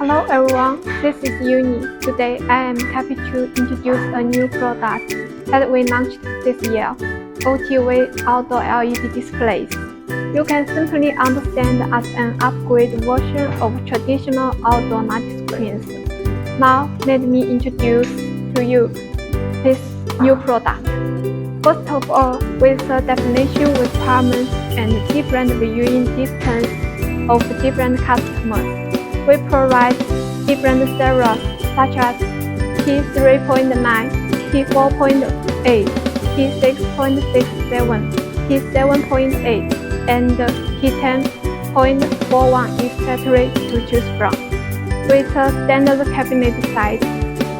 Hello everyone, this is Uni. Today I am happy to introduce a new product that we launched this year, OTV outdoor LED displays. You can simply understand as an upgrade version of traditional outdoor light screens. Now let me introduce to you this new product. First of all, with the definition requirements and different viewing distance of different customers, we provide different series such as P3.9, P4.8, P6.67, P7.8, and P10.41 etc. to choose from. With a standard cabinet size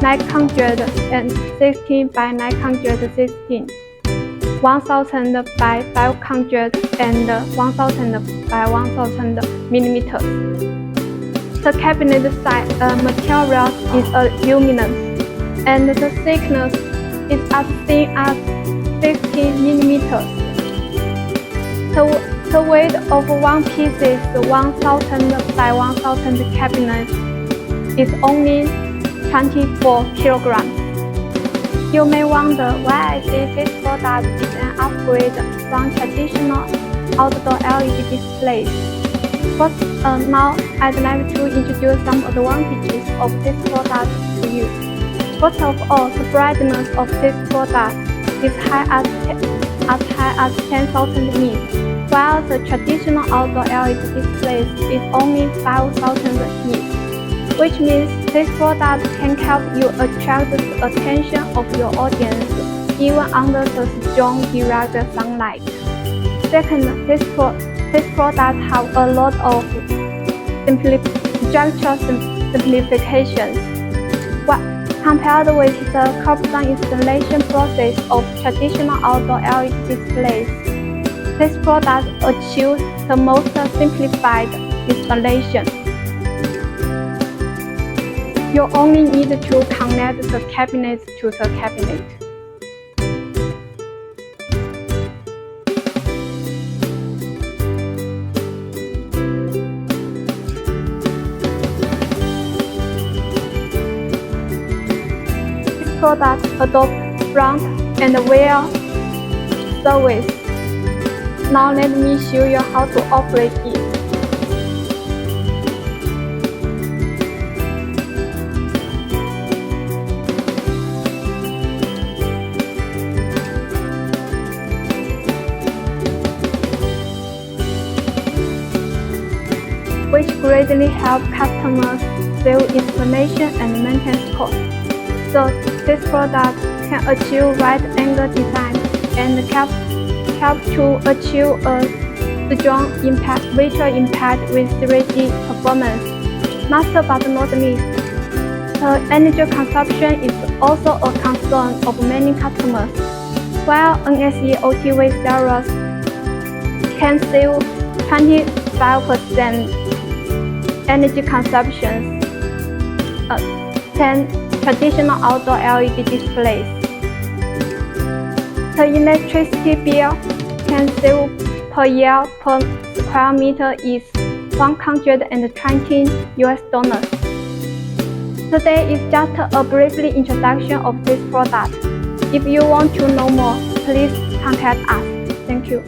916 by 916, 1000 by 500, and 1000 by 1000 millimeters. The cabinet material is aluminum, and the thickness is as thin as 16 millimeters. The weight of one piece is 1000 by 1000 cabinet is only 24 kilograms. You may wonder why I say this product is an upgrade from traditional outdoor LED displays. But now I'd like to introduce some advantages of this product to you. First of all, the brightness of this product is as high as 10,000 nits, while the traditional outdoor LED displays is only 5,000 nits, which means this product can help you attract the attention of your audience even under the strong direct sunlight. Second, this product has a lot of structural simplifications. Compared with the cumbersome installation process of traditional outdoor LED displays, this product achieves the most simplified installation. You only need to connect the cabinet to the cabinet. This product adopts front and rear service. Now let me show you how to operate it. Which greatly help customers save installation and maintenance costs. So this product can achieve right-angle design and help to achieve a strong visual impact with 3D performance. Last but not least, the energy consumption is also a concern of many customers. While NSE OTV series can save 25% energy consumption than traditional outdoor LED displays. The electricity bill can save per year per square meter is $120. Today is just a brief introduction of this product. If you want to know more, please contact us. Thank you.